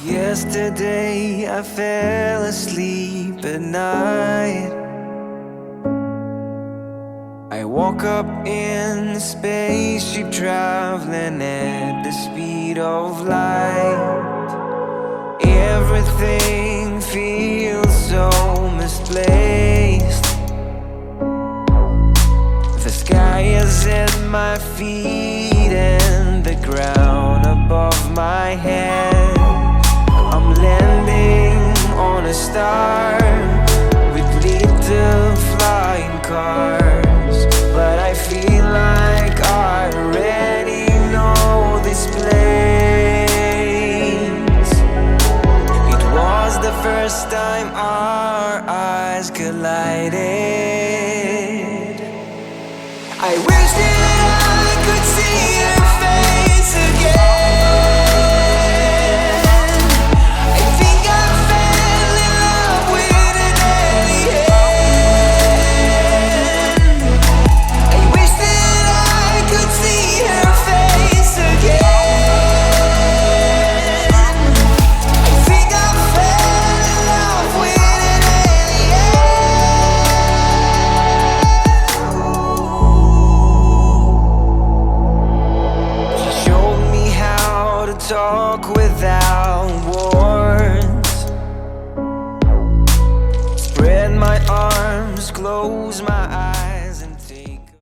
Yesterday I fell asleep at night. I woke up in a spaceship traveling at the speed of light. Everything feels so misplaced. The sky is at my feet and the ground above my head. I'm landing on a star with little flying cars, but I feel like I already know this place. It was the first time our eyes collided. I wish that I could see your face again. I think I fell in love with an alien. I wish that I could see her face again. I think I fell in love with an alien. She showed me how to talk without words. Spread my arms, close my eyes.